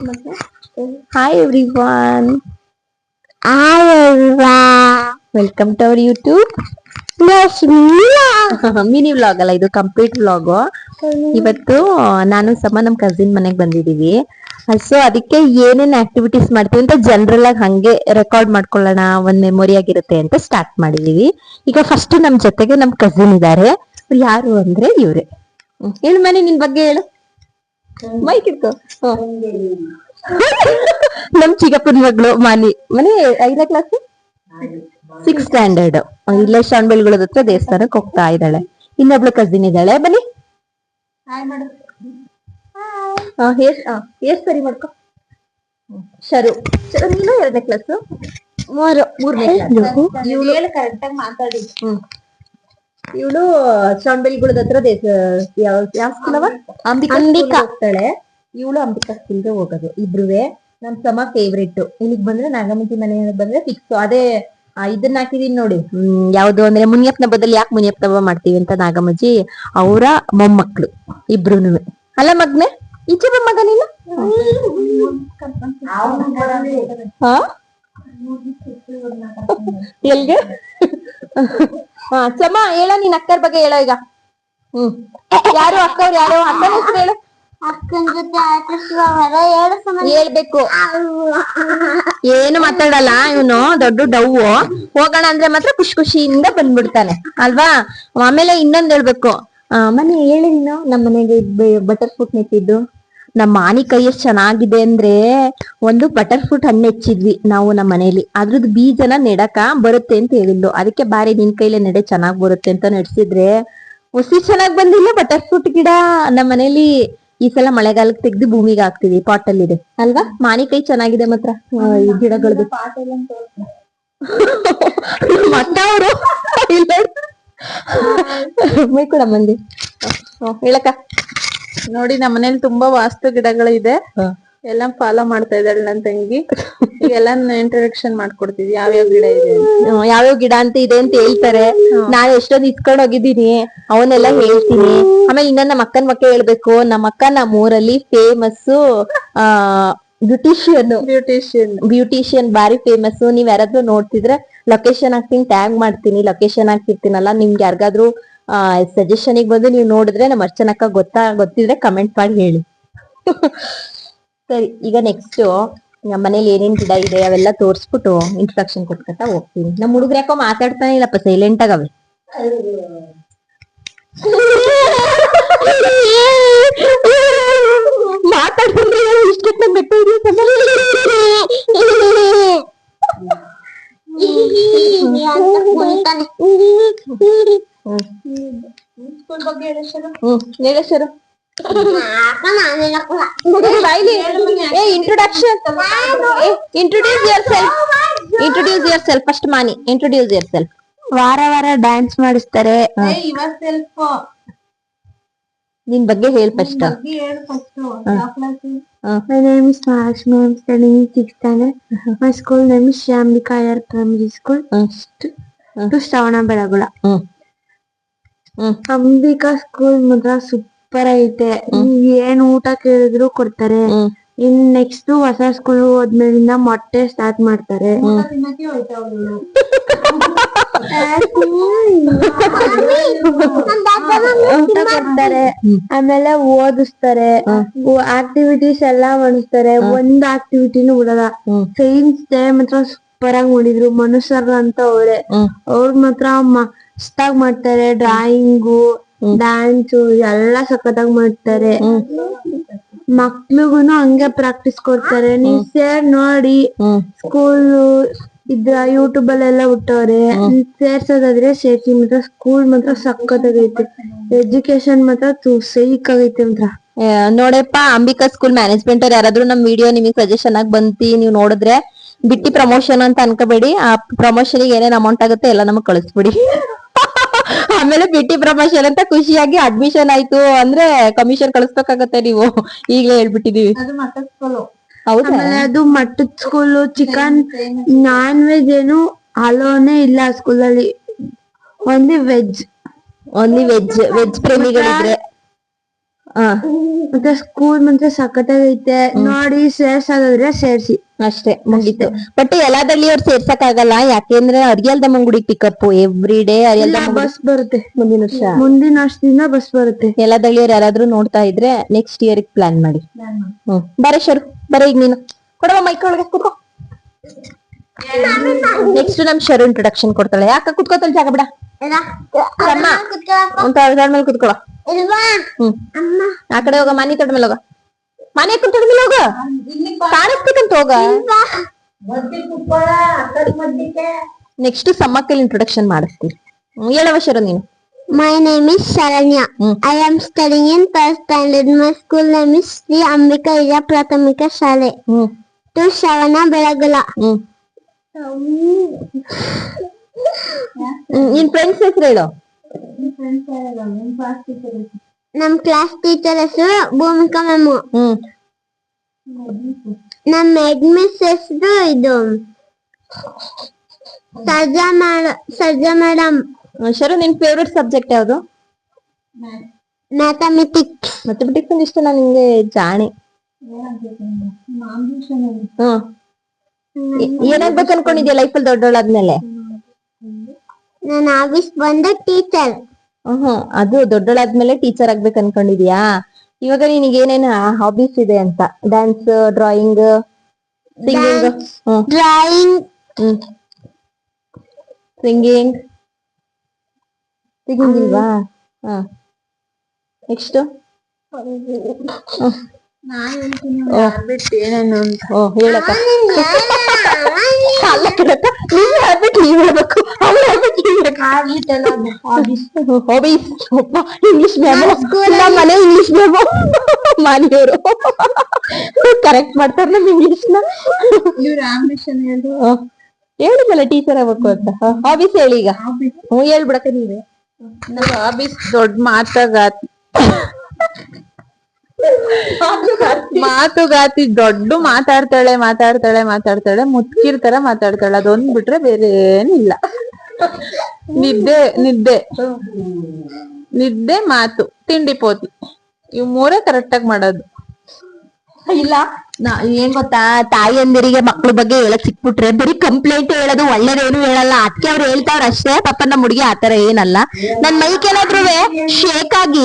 Hi everyone, Hi everyone. welcome to our YouTube Yes, Mila. Mini vlog ಅಲ್ಲ ಇದು complete vlog. ಇವತ್ತು ನಾನು ಸಮ ನಮ್ ಕಸಿನ್ ಮನೆಗ್ ಬಂದಿದೀವಿ. ಸೊ ಅದಕ್ಕೆ ಏನೇನ್ ಆಕ್ಟಿವಿಟೀಸ್ ಮಾಡ್ತೀವಿ ಅಂತ ಜನರಲ್ ಆಗಿ ಹಂಗೆ ರೆಕಾರ್ಡ್ ಮಾಡ್ಕೊಳ್ಳೋಣ, ಒಂದ್ ಮೆಮೊರಿ ಆಗಿರುತ್ತೆ ಅಂತ ಸ್ಟಾರ್ಟ್ ಮಾಡಿದೀವಿ. ಈಗ ಫಸ್ಟ್ ನಮ್ ಜೊತೆಗೆ ನಮ್ ಕಸಿನ್ ಇದಾರೆ. ಯಾರು ಅಂದ್ರೆ ಇವ್ರೆ. ಹೇಳು ಮನೆ ನಿನ್ ಬಗ್ಗೆ ಹೇಳು. ಮೈಕ್ ಇಟ್ಕೋ. ನಮ್ ಚಿಕ್ಕಪ್ಪನ ಮಗಳು ಮನೆ 5ನೇ ಕ್ಲಾಸ್ 6th ಸ್ಟ್ಯಾಂಡರ್ಡ್. ಇಲ್ಲೇ ಶ್ರವಣಬೆಳಗೊಳದ ಹತ್ರ ದೇವಸ್ಥಾನಕ್ಕೆ ಹೋಗ್ತಾ ಇದ್ದಾಳೆ. ಇನ್ನೊಬ್ಳು ಕಸಿನ್ ಇದ್ದಾಳೆ, ಬನ್ನಿ. ಹೇರ್ ಸರಿ ಮಾಡ್ಕೊ. ಶರು ನೀನು 2ನೇ ಕ್ಲಾಸ್ 3ನೇ ಕ್ಲಾಸ್. ಇವಳು ಶ್ರವಣಬೆಳಗೊಳದ ಹತ್ರ ಯಾವ ಸ್ಕೂಲ್ ಅಂಬಿಕಾ ಹೋಗ್ತಾಳೆ. ಇವಳು ಅಂಬಿಕಾ ಸ್ಕೂಲ್ಗೆ ಹೋಗೋದು. ಇಬ್ರುವೆ ನಮ್ ಸಮ ಫೇವ್ರೇಟ್. ಇಲ್ಲಿಗ್ ಬಂದ್ರೆ ನಾಗಮತಿ ಮನೆ ಬಂದ್ರೆ ಫಿಕ್ಸ್. ಅದೇ ಇದನ್ನ ಹಾಕಿದೀನಿ ನೋಡಿ. ಯಾವ್ದು ಅಂದ್ರೆ ಮುನಿಯಪ್ಪನ ಬದಲು ಯಾಕೆ ಮುನಿಯಪ್ಪನ ಹಬ್ಬ ಮಾಡ್ತೀವಿ ಅಂತ ನಾಗಮ್ಮಜ್ಜಿ ಅವರ ಮೊಮ್ಮಕ್ಳು ಇಬ್ರುನುವೆ. ಅಲ್ಲ ಮಗ್ನೆ, ಈಚೆ ಬಾ ಮಗ ನೀನು. ಹಾ ಎಲ್ಗೆ ಸಮ ಹೇಳ, ನೀನ್ ಅಕ್ಕರ್ ಬಗ್ಗೆ ಹೇಳೋ ಈಗ. ಯಾರು ಅಕ್ಕವ್ರು, ಯಾರು ಅಕ್ಕನ ಹೆಸರು ಹೇಳು. ಹೇಳ್ಬೇಕು. ಏನು ಮಾತಾಡಲ್ಲ ಇವನು, ದೊಡ್ಡ ಡವ್ವು. ಹೋಗೋಣ ಅಂದ್ರೆ ಮಾತ್ರ ಖುಷಿ ಖುಷಿಯಿಂದ ಬಂದ್ಬಿಡ್ತಾನೆ ಅಲ್ವಾ. ಆಮೇಲೆ ಇನ್ನೊಂದ್ ಹೇಳ್ಬೇಕು. ಮನೆ ಹೇಳಿ ನೀನು, ನಮ್ ಮನೆಗೆ ಬಟರ್ ಫ್ರೂಟ್ ನೆಟ್ಟಿದ್ದು. ನಮ್ಮ ಮಾನಿಕಾಯಿ ಎಷ್ಟ್ ಚೆನ್ನಾಗಿದೆ ಅಂದ್ರೆ, ಒಂದು ಬಟರ್ ಫ್ರೂಟ್ ಹಣ್ಣು ಹೆಚ್ಚಿದ್ವಿ ನಾವು ನಮ್ಮ ಮನೇಲಿ. ಅದ್ರದ್ದು ಬೀಜನ ನೆಡಕ ಬರುತ್ತೆ ಅಂತ ಹೇಳಿದ್ಲು. ಅದಕ್ಕೆ ಬಾರಿ ನಿನ್ ಕೈಲೇ ನೆಡೆ ಚೆನ್ನಾಗ್ ಬರುತ್ತೆ ಅಂತ ನಡೆಸಿದ್ರೆ ಹುಸಿ ಚೆನ್ನಾಗ್ ಬಂದಿಲ್ಲ ಬಟರ್ ಫ್ರೂಟ್ ಗಿಡ. ನಮ್ಮ ಮನೇಲಿ ಈ ಸಲ ಮಳೆಗಾಲಕ್ಕೆ ತೆಗ್ದು ಭೂಮಿಗೆ ಹಾಕ್ತಿವಿ. ಪಾಟ್ ಅಲ್ಲಿ ಇದೆ ಅಲ್ವಾ. ಮಾನಿಕಾಯಿ ಚೆನ್ನಾಗಿದೆ ಮಾತ್ರ ಈ ಗಿಡಗಳದ್ದು. ಮತ್ತ ಅವರು ಮೈ ಕೂಡ ಮಂದಿ ಹೇಳಕ್ಕ. ನೋಡಿ, ನಮ್ಮ ಮನೇಲಿ ತುಂಬಾ ವಾಸ್ತು ಗಿಡಗಳು ಇದೆ. ಎಲ್ಲ ಫಾಲೋ ಮಾಡ್ತಾ ಇದ್ದಾಳೆ ನನ್ ತಂಗಿ. ಎಲ್ಲ ಇಂಟ್ರೊಡಕ್ಷನ್ ಮಾಡ್ಕೊಡ್ತೀವಿ ಯಾವ್ಯಾವ ಗಿಡ ಇದೆ, ಯಾವ್ಯಾವ ಗಿಡ ಅಂತ ಇದೆ ಅಂತ ಹೇಳ್ತಾರೆ. ನಾನು ಎಷ್ಟೊಂದು ಇಸ್ಕೊಂಡ್ ಹೋಗಿದ್ದೀನಿ, ಅವನ್ನೆಲ್ಲ ಹೇಳ್ತೀನಿ. ಆಮೇಲೆ ಇನ್ನೊಂದ್ ನಮ್ಮ ಅಕ್ಕನ ಮಕ್ಕ ಹೇಳ್ಬೇಕು. ನಮ್ಮ ಅಕ್ಕ ನಮ್ಮ ಊರಲ್ಲಿ ಫೇಮಸ್ ಬ್ಯೂಟಿಷಿಯನ್ ಬಾರಿ ಫೇಮಸ್. ನೀವ್ ಯಾರಾದ್ರೂ ನೋಡ್ತಿದ್ರೆ ಲೊಕೇಶನ್ ಹಾಕ್ತೀನಿ, ಟ್ಯಾಗ್ ಮಾಡ್ತೀನಿ, ಲೊಕೇಶನ್ ಹಾಕ್ತಿರ್ತೀನಲ್ಲ. ನಿಮ್ಗೆ ಯಾರಿಗಾದ್ರೂ ಸಜೆಷನ್ ಬಂದು ನೀವು ನೋಡಿದ್ರೆ ನಮ್ಮ ಅರ್ಚನಕ್ಕ ಗೊತ್ತಿದ್ರೆ ಕಮೆಂಟ್ ಮಾಡಿ ಹೇಳಿ. ಸರಿ, ಈಗ ನೆಕ್ಸ್ಟ್ ನಮ್ಮ ಮನೇಲಿ ಏನೇನ್ ಗಿಡ ಇದೆ ಅವೆಲ್ಲ ತೋರ್ಸ್ಬಿಟ್ಟು ಇಂಟ್ರೊಡಕ್ಷನ್ ಕೊಟ್ಕೊತಾ ಹೋಗ್ತೀನಿ. ನಮ್ ಹುಡುಗ್ರ ಯಾಕೋ ಮಾತಾಡ್ತಾನೆ ಇಲ್ಲಪ್ಪ, ಸೈಲೆಂಟ್ ಆಗವೆ. ಮಾತಾಡ್ಕೊಂಡ್ರೆ ಇಷ್ಟಕ್ಕೆ ಹೇಳೇಶ್ವರ ಇಂಟ್ರೊಡ್ಯೂಸ್ ಯುವರ್ ಸೆಲ್ಫ್ ಫಸ್ಟ್. ಮಾನಿ, ಇಂಟ್ರೊಡ್ಯೂಸ್ ಯುವರ್ ಸೆಲ್ಫ್. ವಾರ ವಾರ ಡ್ಯಾನ್ಸ್ ಮಾಡಿಸ್ತಾರೆ. ನಿನ್ ಬಗ್ಗೆ ಹೇಳ್ first. My name is Maharashmi. I am studying in 6th standard. My school name is Shambika Ayyar Primary School to Shravanabelagola. Ambika school ಮಾತ್ರ ಸೂಪರ್ ಐತೆ. ಏನ್ ಊಟ ಕೇಳಿದ್ರು ಕೊಡ್ತಾರೆ. ಇನ್ ನೆಕ್ಸ್ಟ್ ಹೊಸ ಸ್ಕೂಲ್ ಹೋದ್ಮೇಲಿಂದ ಮೊಟ್ಟೆ ಸ್ಟಾರ್ಟ್ ಮಾಡ್ತಾರೆ. ಊಟ ಕೊಡ್ತಾರೆ, ಆಮೇಲೆ ಓದಿಸ್ತಾರೆ, ಆಕ್ಟಿವಿಟೀಸ್ ಎಲ್ಲಾ ಮಾಡಿಸ್ತಾರೆ. ಒಂದ್ ಆಕ್ಟಿವಿಟಿನೂ ಬಿಡಲ್ಲ. ಸೈನ್ಸ್ ಡೇ ಮಾತ್ರ ಸೂಪರ್ ಆಗಿ ಮಾಡಿದ್ರು. ಮನುಷ್ಯರು ಅಂತ ಅವ್ರ ಮಾತ್ರ ಮಸ್ತಾಗ್ ಮಾಡ್ತಾರೆ. ಡ್ರಾಯಿಂಗು, ಡ್ಯಾನ್ಸ್ ಎಲ್ಲಾ ಸಖತ್ತಾಗಿ ಮಾಡ್ತಾರೆ. ಮಕ್ಳಿಗೂನು ಹಂಗೆ ಪ್ರಾಕ್ಟೀಸ್ ಕೊಡ್ತಾರೆ. ನೀವ್ ನೋಡಿ ಸ್ಕೂಲ್ ಇದ್ರ ಯೂಟ್ಯೂಬ್ ಅಲ್ಲೆಲ್ಲ ಬಿಟ್ಟವ್ರೆ. ಸೇರ್ಸೋದಾದ್ರೆ ಸೇರ್ಸಿ. ಮಾತ್ರ ಸ್ಕೂಲ್ ಮಾತ್ರ ಸಖತ್ತಾಗೈತೆ. ಎಜುಕೇಶನ್ ಮಾತ್ರ ಸೈಕ್ ಆಗೈತೆ ಮಾತ್ರ. ನೋಡಪ್ಪ, ಅಂಬಿಕಾ ಸ್ಕೂಲ್ ಮ್ಯಾನೇಜ್ಮೆಂಟ್ ಅವ್ರು ಯಾರಾದ್ರೂ ನಮ್ ವಿಡಿಯೋ ನಿಮಗೆ ಸಜೆಷನ್ ಆಗಿ ಬಂತಿ ನೀವ್ ನೋಡಿದ್ರೆ ಬಿಟ್ಟಿ ಪ್ರಮೋಷನ್ ಅಂತ ಅನ್ಕೋಬೇಡಿ. ಆ ಪ್ರಮೋಷನ್ ಏನೇನ್ ಅಮೌಂಟ್ ಆಗುತ್ತೆ ಎಲ್ಲ ನಮಗ್ ಕಳಿಸ್ಬಿಡಿ. ಆಮೇಲೆ ಬಿಟ್ಟಿ ಪ್ರಮೋಷನ್ ಅಂತ ಖುಷಿಯಾಗಿ ಅಡ್ಮಿಷನ್ ಆಯ್ತು ಅಂದ್ರೆ ಕಮಿಷನ್ ಕಳಿಸ್ಬೇಕಾಗತ್ತೆ. ನೀವು ಈಗಲೇ ಹೇಳ್ಬಿಟ್ಟಿದೀವಿ. ಹೌದಾ? ಅದು ಮಟ್ಟದ ಸ್ಕೂಲು. ಚಿಕನ್ ನಾನ್ ವೆಜ್ ಏನು ಅಲೋನೇ ಇಲ್ಲ ಸ್ಕೂಲಲ್ಲಿ. ಓನ್ಲಿ ವೆಜ್ ಪ್ರೇಮಿಗಳಿದ್ರೆ ಹಾ ಮತ್ತೆ ಸ್ಕೂಲ್ ಮತ್ತೆ ಸಖತ್ತಾಗೈತೆ ನೋಡಿ ಸೇರ್ಸೋದಾದ್ರೆ ಸೇರ್ಸಿ. ಅಷ್ಟೇ ಮುಗೀತು. ಬಟ್ ಯಲಾದಳ್ಳಿಯವ್ರು ಸೇರ್ಸಕ್ ಆಗಲ್ಲ, ಯಾಕೆಂದ್ರೆ ಅರಿಯಲ್ದಮ್ಮನ್ ಗುಡಿ ಪಿಕಪ್ ಎವ್ರಿ ಡೇ. ಅರಿಯಲ್ದಮ್ಮ ಬಸ್ ಬರುತ್ತೆ ಮುಂದಿನ ವರ್ಷ ಮುಂದಿನ ವರ್ಷದಿಂದ ಬಸ್ ಬರುತ್ತೆ. ಯಲಾದಳ್ಳಿಯವ್ರು ಯಾರಾದ್ರೂ ನೋಡ್ತಾ ಇದ್ರೆ ನೆಕ್ಸ್ಟ್ ಇಯರ್ ಪ್ಲಾನ್ ಮಾಡಿ. ಬರೇ ಶರು ಬರ, ಈಗ ನೀನು ಕೊಡವ ಮೈಕ್ ಒಳಗೆ ಕೂತ್ಕೋ. ನೆಕ್ಸ್ಟ್ ನಮ್ ಶರು ಇಂಟ್ರೊಡಕ್ಷನ್ ಕೊಡ್ತಾಳೆ. ಯಾಕ ಕುತ್ಕೋತಾಳೆ, ಜಾಗ ಬಿಡ ಮೇಲೆ ಕುತ್ಕೊಳ. ಆ ಕಡೆ ಹೋಗ, ಮನೆ ತೊಡ ಮೇಲೆ ಹೋಗ, ಮನೆ ಕುಂತದ ಮೇಲೆ ಹೋಗ, ಕಾಣಿಸ್ಬೇಕಂತ ಹೋಗ. ನೆಕ್ಸ್ಟ್ ಸಮ್ಮಕ್ಕಲ್ಲಿ ಇಂಟ್ರೊಡಕ್ಷನ್ ಮಾಡಿಸ್ತೀವಿ. ಹೇಳವ ಶರು ನೀನು. My name is Sharanya. I am studying in first standard. My school name is Sri Ambika Ija Prathamika Shale. To Shavana Belagula. ನಿನ್ ಫ್ರೆಂಡ್ಸ್ ಹೆಸರು ಹೇಳು. ನಮ್ ಕ್ಲಾಸ್ ಟೀಚರ್ ಹೆಸರು ಭೂಮಿಕಾ ಮ್ಯಾಮ್. ನಮ್ ಹೆಡ್ ಮಿಸ್ ಹೆಸರು ಇದು ಸರ್ಜಾ ಮೇಡಮ್. ಶರು, ನಿನ್ ಫೇವ್ರೆಟ್ ಸಬ್ಜೆಕ್ಟ್ ಯಾವ್ದು? ಮ್ಯಾಥಮೆಟಿಕ್ಸ್. ಮ್ಯಾಥಮೆಟಿಕ್ಸ್ ಇಷ್ಟ ನಿಂಗೆ ಜಾಣೆ. ಏನಾಗ್ಬೇಕು ಅನ್ಕೊಂಡಿದ್ಯಾ ಲೈಫಲ್ಲಿ ದೊಡ್ಡೋಳಾದ್ಮೇಲೆ? ನನ್ನ ಆಫೀಸ್ ಬಂದು ಟೀಚರ್. ಅದು ದೊಡ್ಡೋಳಾದ್ಮೇಲೆ ಟೀಚರ್ ಆಗ್ಬೇಕು ಅನ್ಕೊಂಡಿದ್ಯಾ? ಇವಾಗ ನಿನಗೆ ಏನೇನು ಹಾಬೀಸ್ ಇದೆ ಅಂತ? Dance, drawing, singing. Drawing, singing ಇಲ್ವಾ? ನೆಕ್ಸ್ಟ್ ಏನೇನು ಅಂತ ಹೇಳಕ್ಕ. ನಿನ್ ಹ್ಯಾಬಿಟ್ ನೀವ್ ಹೇಳ್ಬೇಕು, ಅವ್ಳ ಹ್ಯಾಬಿಟ್ ನೀವ್ ಹಾಬೀಸ್. ಇಂಗ್ಲಿಷ್ ಮ್ಯಾಮ್, ನಮ್ಮ ಮನೆ ಇಂಗ್ಲಿಷ್ ಮ್ಯಾಮ್ ಮಾನಿಯವರು ಕರೆಕ್ಟ್ ಮಾಡ್ತಾರೆ ನಮ್ ಇಂಗ್ಲಿಷ್ ನ. ಇವ್ರ ಆಂಬಿಷನ್ ಹೇಳಿದಲ್ಲ ಟೀಚರ್ ಆಗ್ಬೇಕು ಅಂತ. ಹಾಬೀಸ್ ಹೇಳಿ ಈಗ. ಹೇಳ್ಬಿಡಕ ನೀವೇ. ಹಾಬೀಸ್ ದೊಡ್ಡ ಮಾತುಗಾತಿ ದೊಡ್ಡ ಮಾತಾಡ್ತಾಳೆ ಮುತ್ಕಿರ್ ತರ ಮಾತಾಡ್ತಾಳೆ. ಅದೊಂದ್ ಬಿಟ್ರೆ ಬೇರೆ ಏನಿಲ್ಲ. ನಿದ್ದೆ ಮಾತು ತಿಂಡಿ ಪೋತಿ ಇವ್ ಮೂರೇ ಕರೆಕ್ಟ್ ಆಗಿ ಮಾಡೋದು. ಇಲ್ಲ ಏನ್ ಗೊತ್ತಾ, ತಾಯಿಯಂದಿರಿಗೆ ಮಕ್ಳ ಬಗ್ಗೆ ಹೇಳಕ್ ಸಿಕ್ಬಿಟ್ರೆ ಬರೀ ಕಂಪ್ಲೇಂಟ್ ಹೇಳೋದು, ಒಳ್ಳೇದೇನು ಹೇಳಲ್ಲ. ಅದಕ್ಕೆ ಅವ್ರು ಹೇಳ್ತಾವ್ರ ಅಷ್ಟೇ. ಪಾಪ ನಮ್ಮ ಹುಡುಗಿ ಆತರ ಏನಲ್ಲ. ನನ್ ಮೈಕ್ ಏನಾದ್ರು ಶೇಕ್ ಆಗಿ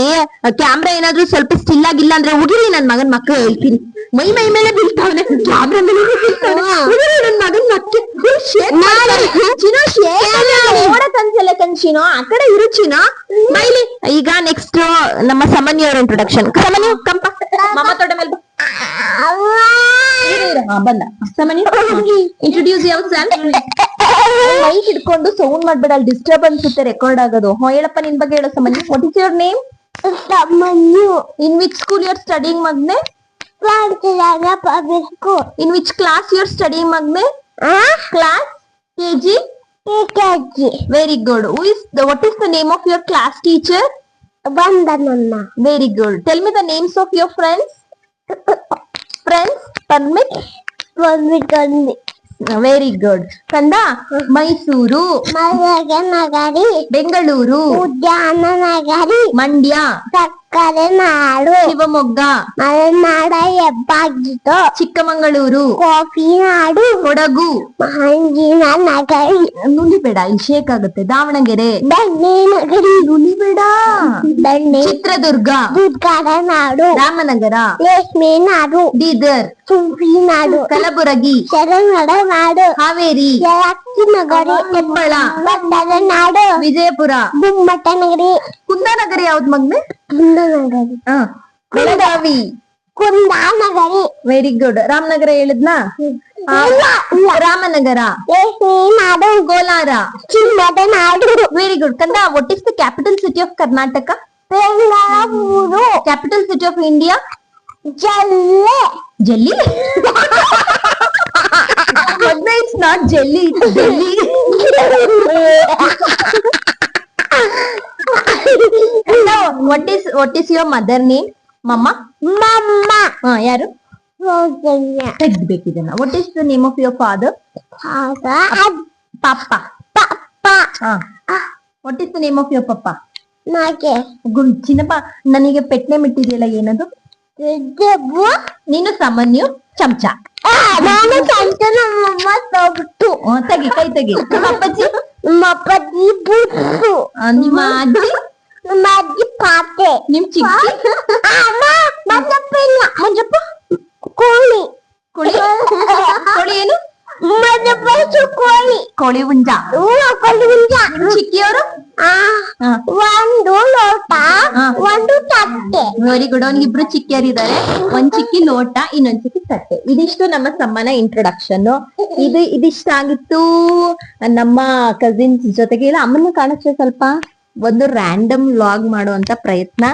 ಕ್ಯಾಮ್ರಾ ಏನಾದ್ರು ಸ್ವಲ್ಪ ಸ್ಟಿಲ್ ಆಗಿಲ್ಲ ಅಂದ್ರೆ ಹುಡುಗಿ ನನ್ ಮಗನ್ ಮಕ್ಳು ಹೇಳ್ತೀನಿ, ಮೈ ಮೇಲೆ ಬೀಳ್ತಾವನೆ, ಕ್ಯಾಮ್ರಾ ಮೇಲೆ ನನ್ ಮಗನ್ ಮಕ್ಕಳು ನೋಡಕ್ ಅನ್ಸಲ್ಲ ಕನ್ಸಿನೋ. ಆ ಕಡೆ ಇರು ಚಿನೋ ಮೈಲಿ. ಈಗ ನೆಕ್ಸ್ಟ್ ನಮ್ಮ ಸಮನ್ಯವ್ರ ಇಂಟ್ರೊಡಕ್ಷನ್. ಸಮನ್ಯ ಕಂಪ ಮಾಮ ತೋಟ ಮೇಲೆ ಬಂದ. ಸಮನ್ಯ ಇಂಟ್ರೊಡ್ಯೂಸ್ ಯುವರ್ ಸೆಲ್ಫ್. ಮೈಕ್ ಹಿಡ್ಕೊಂಡು ಸೌಂಡ್ ಮಾಡ್ಬೇಡ, ಅಲ್ಲಿ ಡಿಸ್ಟರ್ಬ್ ಅನ್ಸುತ್ತೆ ರೆಕಾರ್ಡ್ ಆಗೋದು. ಹೇಳಪ್ಪ ನಿನ್ ಬಗ್ಗೆ ಹೇಳೋ Samanyu. What is your name? Samanyu. In which school you are studying, Magne? Public school. In which class you are studying, Magne? Class KG? KG. Very good. What is the name of your class teacher? Vandananna. Very good. Tell me the names of your friends. Friends, permit? Permit. Very good. Kanda, Mysuru, Nagari, Bengaluru, Udyana Nagari, Mandya, Sakkare Nadu, Shivamogga, Malenada Hebbagito, Chikkamangaluru, Kopi Nadu, Kodagu, Mahanjina Nagari, ನುಲಿಬೇಡ, ಇಲ್ಲಿ shake ಆಗುತ್ತೆ. Davanagere, Danne Nagari, ನುಲಿಬೇಡ. Danne, Chitradurga, Dudkara Nadu, Ramanagara, Lesme Nadu, Bidar, Sufi Nadu, Kalaburagi, Sharanada Nadu, Haveri, Yalakki Nagari, Koppal, Bandara Nadu, Vijayapura, Gummata Nagari, Kundanagara ಯಾವ್ದು ಮಗ್ನೆ? Kundanagari, Belagavi, Kundanagari, very good. Ramanagara ಹೇಳಿದ್ನಾ? Ramanagara, Lesme Nadu, Kolar, Chimmada Nadu, very good. ಕಂದ, what is the capital city of Karnataka? Bengaluru, capital city of India? Jalle, ಜಲ್ಲಿ. It's not jelly, it's Delhi. What is your mother name? ಮಮ್ಮ? Mama, ಯಾರು? Rosanya, ತೆಗ್ಬೇಕಿದನ್ನ. What is the name of your father? Father, ಪಾಪ. Papa, what is the name of your papa? Chinnappa ನನಗೆ pet name ಇಟ್ಟಿದೆಯಲ್ಲ ಏನದು ನೀನು ಸಾಮಾನ್ಯ ಚಮಚ ನಾನು ಚಮಚ ನಮ್ಮಮ್ಮ ತೊಬಿಟ್ಟು ತೆಗಿ ಕೈ ತೆಗಿ ನಿಮ್ಮ ಅಪ್ಪಾಜಿ ನಮ್ಮ ಅಪ್ಪಾಜಿ ಬುಟ್ಟು ನಿಮ್ಮ ಅಜ್ಜಿ ನಮ್ಮ ಅಜ್ಜಿ ಪಾತೆ ನಿಮ್ ಚಿಕ್ಕಿ ಅಮ್ಮ ಮಂಜಪ್ಪ ಇಲ್ಲ ಮಂಜಪ್ಪ ಕೋಳಿ ಕೋಳಿ ಕೋಳಿ ಏನು ಮಂಜಪ್ಪ ಕೋಳಿ ಕೋಳಿ ಹುಂಜ ಕೋಳಿ ಹುಂಜ ಚಿಕ್ಕಿಯವರು ಒಂದು ಲೋಟ ಒಂದು ತಟ್ಟೆ ವೆರಿ ಗುಡ್ ಅವ್ನಿಗಿಬ್ರು ಚಿಕ್ಕಿಯರಿದ್ದಾರೆ ಒಂದ್ ಚಿಕ್ಕಿ ಲೋಟ ಇನ್ನೊಂದ್ ಚಿಕ್ಕಿ ತಟ್ಟೆ ಇದಿಷ್ಟು ನಮ್ಮ ಸಮ್ಮನ ಇಂಟ್ರೊಡಕ್ಷನ್ ಇದಿಷ್ಟ ಆಗಿತ್ತು ನಮ್ಮ ಕಸಿನ್ಸ್ ಜೊತೆಗೆ ಇಲ್ಲ ಅಮ್ಮನ್ನ ಕಾಣಿಸ್ರೆ ಸ್ವಲ್ಪ ಒಂದು ರ್ಯಾಂಡಮ್ ವ್ಲಾಗ್ ಮಾಡುವಂತ ಪ್ರಯತ್ನ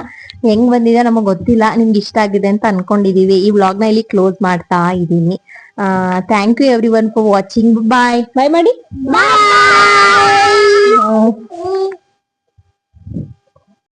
ಹೆಂಗ್ ಬಂದಿದೆ ನಮಗ್ ಗೊತ್ತಿಲ್ಲ ನಿಮ್ಗೆ ಇಷ್ಟ ಆಗಿದೆ ಅಂತ ಅನ್ಕೊಂಡಿದೀವಿ ಈ ವ್ಲಾಗ್ ನ ಇಲ್ಲಿ ಕ್ಲೋಸ್ ಮಾಡ್ತಾ ಇದೀನಿ thank you everyone for watching bye bye ಮಾಡಿ ಬಾಯ್